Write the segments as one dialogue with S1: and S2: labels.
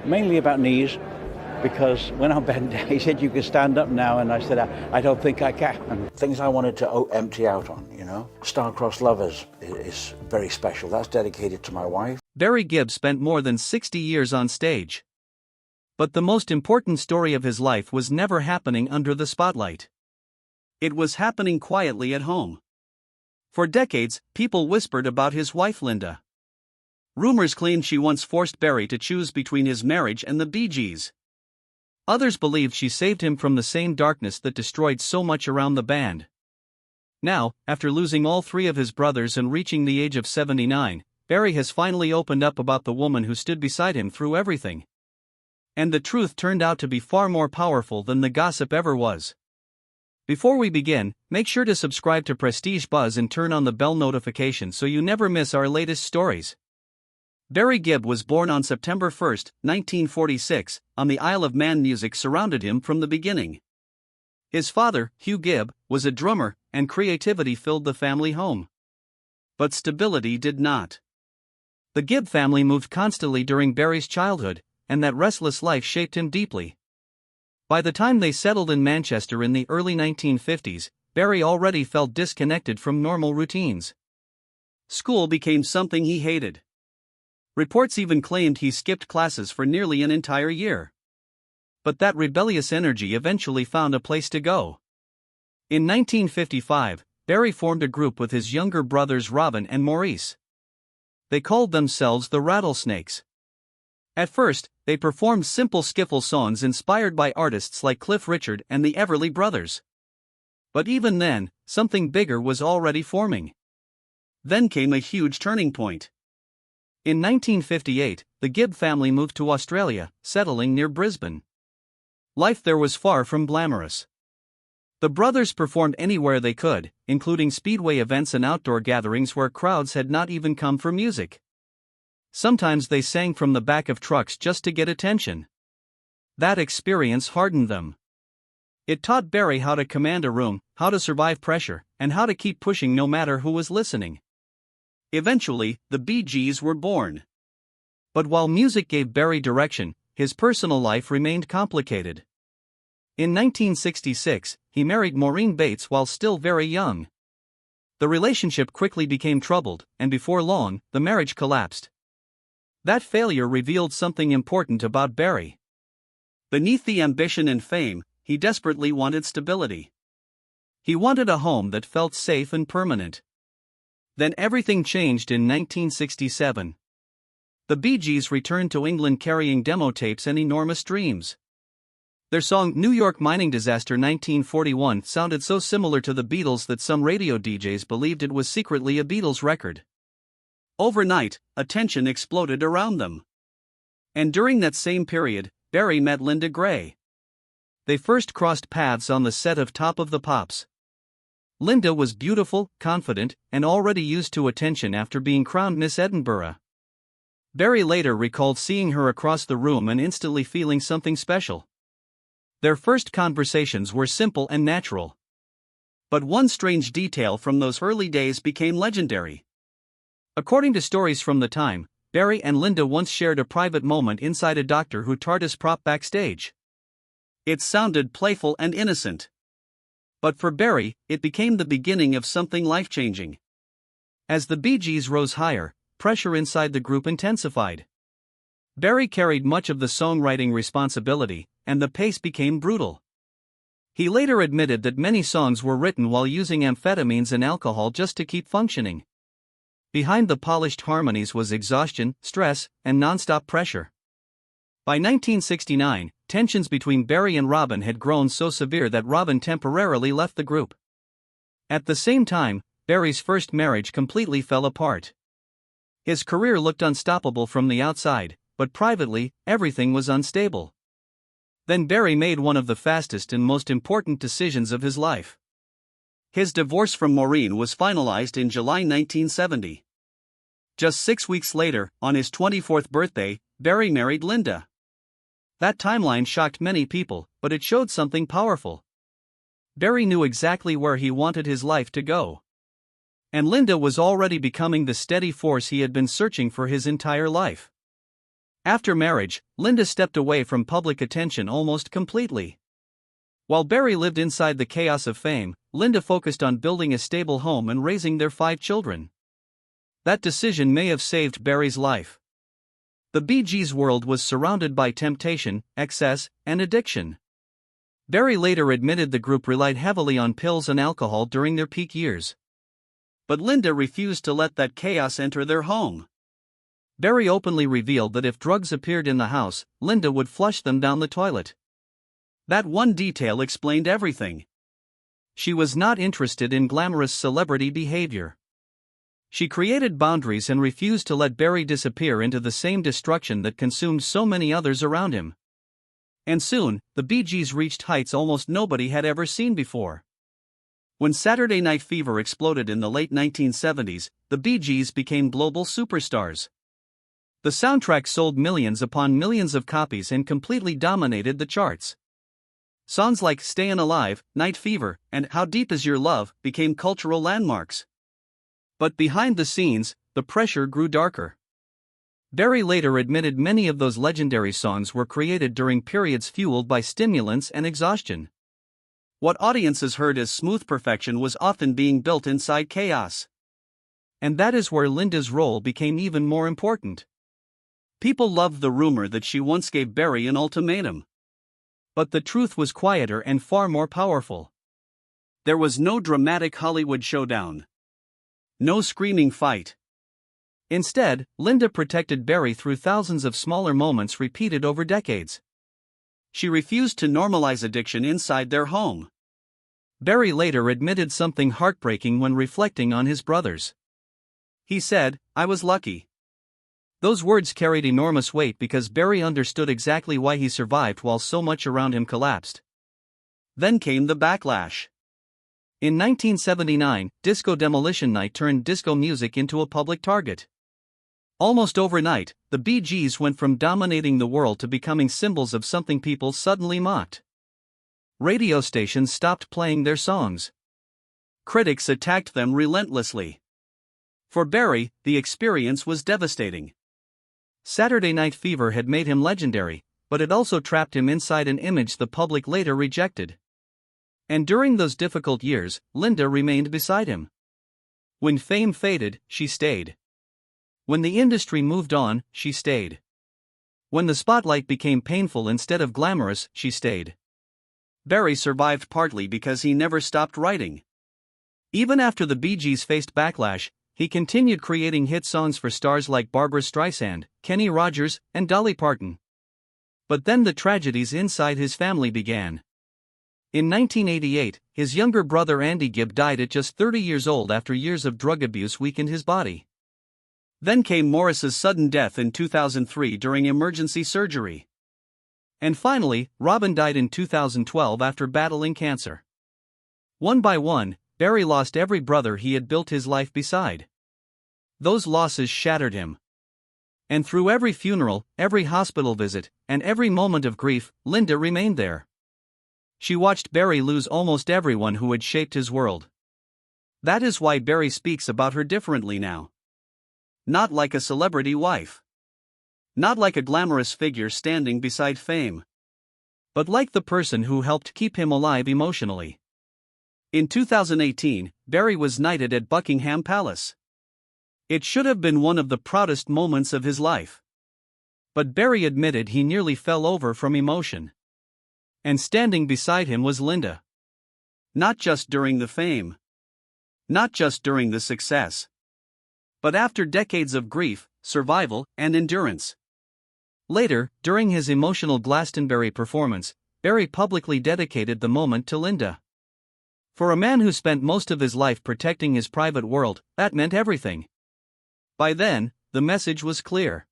S1: Mainly about knees, because when I bent down, he said, you can stand up now, and I said, I don't think I can. And things I wanted to empty out on, you know. Star-Crossed Lovers is very special. That's dedicated to my wife.
S2: Barry Gibb spent more than 60 years on stage. But the most important story of his life was never happening under the spotlight. It was happening quietly at home. For decades, people whispered about his wife Linda. Rumors claimed she once forced Barry to choose between his marriage and the Bee Gees. Others believed she saved him from the same darkness that destroyed so much around the band. Now, after losing all three of his brothers and reaching the age of 79, Barry has finally opened up about the woman who stood beside him through everything. And the truth turned out to be far more powerful than the gossip ever was. Before we begin, make sure to subscribe to Prestige Buzz and turn on the bell notification so you never miss our latest stories. Barry Gibb was born on September 1, 1946, on the Isle of Man. Music surrounded him from the beginning. His father, Hugh Gibb, was a drummer, and creativity filled the family home. But stability did not. The Gibb family moved constantly during Barry's childhood, and that restless life shaped him deeply. By the time they settled in Manchester in the early 1950s, Barry already felt disconnected from normal routines. School became something he hated. Reports even claimed he skipped classes for nearly an entire year. But that rebellious energy eventually found a place to go. In 1955, Barry formed a group with his younger brothers Robin and Maurice. They called themselves the Rattlesnakes. At first, they performed simple skiffle songs inspired by artists like Cliff Richard and the Everly Brothers. But even then, something bigger was already forming. Then came a huge turning point. In 1958, the Gibb family moved to Australia, settling near Brisbane. Life there was far from glamorous. The brothers performed anywhere they could, including speedway events and outdoor gatherings where crowds had not even come for music. Sometimes they sang from the back of trucks just to get attention. That experience hardened them. It taught Barry how to command a room, how to survive pressure, and how to keep pushing no matter who was listening. Eventually, the Bee Gees were born. But while music gave Barry direction, his personal life remained complicated. In 1966, he married Maureen Bates while still very young. The relationship quickly became troubled, and before long, the marriage collapsed. That failure revealed something important about Barry. Beneath the ambition and fame, he desperately wanted stability. He wanted a home that felt safe and permanent. Then everything changed in 1967. The Bee Gees returned to England carrying demo tapes and enormous dreams. Their song New York Mining Disaster 1941 sounded so similar to the Beatles that some radio DJs believed it was secretly a Beatles record. Overnight, attention exploded around them. And during that same period, Barry met Linda Gray. They first crossed paths on the set of Top of the Pops. Linda was beautiful, confident, and already used to attention after being crowned Miss Edinburgh. Barry later recalled seeing her across the room and instantly feeling something special. Their first conversations were simple and natural. But one strange detail from those early days became legendary. According to stories from the time, Barry and Linda once shared a private moment inside a Doctor Who TARDIS prop backstage. It sounded playful and innocent. But for Barry, it became the beginning of something life-changing. As the Bee Gees rose higher, pressure inside the group intensified. Barry carried much of the songwriting responsibility, and the pace became brutal. He later admitted that many songs were written while using amphetamines and alcohol just to keep functioning. Behind the polished harmonies was exhaustion, stress, and non-stop pressure. By 1969, tensions between Barry and Robin had grown so severe that Robin temporarily left the group. At the same time, Barry's first marriage completely fell apart. His career looked unstoppable from the outside, but privately, everything was unstable. Then Barry made one of the fastest and most important decisions of his life. His divorce from Maureen was finalized in July 1970. Just 6 weeks later, on his 24th birthday, Barry married Linda. That timeline shocked many people, but it showed something powerful. Barry knew exactly where he wanted his life to go. And Linda was already becoming the steady force he had been searching for his entire life. After marriage, Linda stepped away from public attention almost completely. While Barry lived inside the chaos of fame, Linda focused on building a stable home and raising their 5 children. That decision may have saved Barry's life. The Bee Gees' world was surrounded by temptation, excess, and addiction. Barry later admitted the group relied heavily on pills and alcohol during their peak years. But Linda refused to let that chaos enter their home. Barry openly revealed that if drugs appeared in the house, Linda would flush them down the toilet. That one detail explained everything. She was not interested in glamorous celebrity behavior. She created boundaries and refused to let Barry disappear into the same destruction that consumed so many others around him. And soon, the Bee Gees reached heights almost nobody had ever seen before. When Saturday Night Fever exploded in the late 1970s, the Bee Gees became global superstars. The soundtrack sold millions upon millions of copies and completely dominated the charts. Songs like Stayin' Alive, Night Fever, and How Deep Is Your Love became cultural landmarks. But behind the scenes, the pressure grew darker. Barry later admitted many of those legendary songs were created during periods fueled by stimulants and exhaustion. What audiences heard as smooth perfection was often being built inside chaos. And that is where Linda's role became even more important. People loved the rumor that she once gave Barry an ultimatum. But the truth was quieter and far more powerful. There was no dramatic Hollywood showdown. No screaming fight. Instead, Linda protected Barry through thousands of smaller moments repeated over decades. She refused to normalize addiction inside their home. Barry later admitted something heartbreaking when reflecting on his brothers. He said, "I was lucky." Those words carried enormous weight because Barry understood exactly why he survived while so much around him collapsed. Then came the backlash. In 1979, Disco Demolition Night turned disco music into a public target. Almost overnight, the Bee Gees went from dominating the world to becoming symbols of something people suddenly mocked. Radio stations stopped playing their songs. Critics attacked them relentlessly. For Barry, the experience was devastating. Saturday Night Fever had made him legendary, but it also trapped him inside an image the public later rejected. And during those difficult years, Linda remained beside him. When fame faded, she stayed. When the industry moved on, she stayed. When the spotlight became painful instead of glamorous, she stayed. Barry survived partly because he never stopped writing. Even after the Bee Gees faced backlash, he continued creating hit songs for stars like Barbra Streisand, Kenny Rogers, and Dolly Parton. But then the tragedies inside his family began. In 1988, his younger brother Andy Gibb died at just 30 years old after years of drug abuse weakened his body. Then came Morris's sudden death in 2003 during emergency surgery. And finally, Robin died in 2012 after battling cancer. One by one, Barry lost every brother he had built his life beside. Those losses shattered him. And through every funeral, every hospital visit, and every moment of grief, Linda remained there. She watched Barry lose almost everyone who had shaped his world. That is why Barry speaks about her differently now. Not like a celebrity wife. Not like a glamorous figure standing beside fame. But like the person who helped keep him alive emotionally. In 2018, Barry was knighted at Buckingham Palace. It should have been one of the proudest moments of his life. But Barry admitted he nearly fell over from emotion. And standing beside him was Linda. Not just during the fame. Not just during the success. But after decades of grief, survival, and endurance. Later, during his emotional Glastonbury performance, Barry publicly dedicated the moment to Linda. For a man who spent most of his life protecting his private world, that meant everything. By then, the message was clear.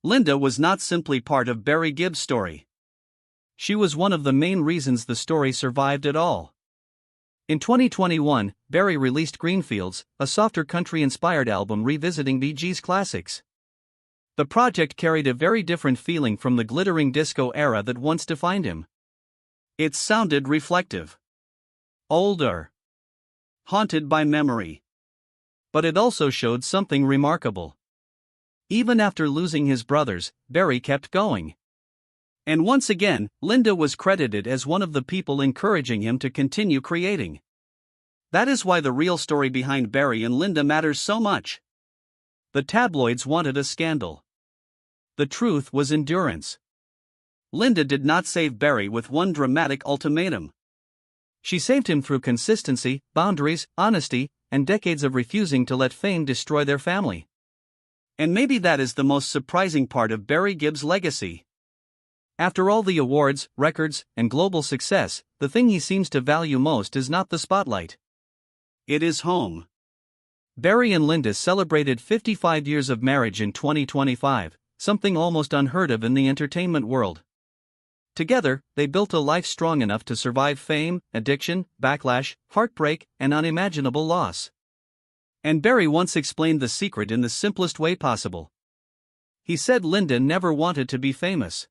S2: Linda was not simply part of Barry Gibb's story. She was one of the main reasons the story survived at all. In 2021, Barry released Greenfields, a softer country-inspired album revisiting Bee Gees classics. The project carried a very different feeling from the glittering disco era that once defined him. It sounded reflective. Older. Haunted by memory. But it also showed something remarkable. Even after losing his brothers, Barry kept going. And once again, Linda was credited as one of the people encouraging him to continue creating. That is why the real story behind Barry and Linda matters so much. The tabloids wanted a scandal. The truth was endurance. Linda did not save Barry with one dramatic ultimatum. She saved him through consistency, boundaries, honesty, and decades of refusing to let fame destroy their family. And maybe that is the most surprising part of Barry Gibb's legacy. After all the awards, records, and global success, the thing he seems to value most is not the spotlight. It is home. Barry and Linda celebrated 55 years of marriage in 2025, something almost unheard of in the entertainment world. Together, they built a life strong enough to survive fame, addiction, backlash, heartbreak, and unimaginable loss. And Barry once explained the secret in the simplest way possible. He said Linda never wanted to be famous.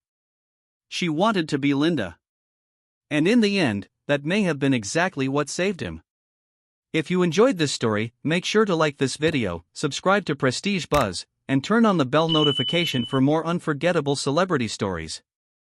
S2: She wanted to be Linda. And in the end, that may have been exactly what saved him. If you enjoyed this story, make sure to like this video, subscribe to Prestige Buzz, and turn on the bell notification for more unforgettable celebrity stories.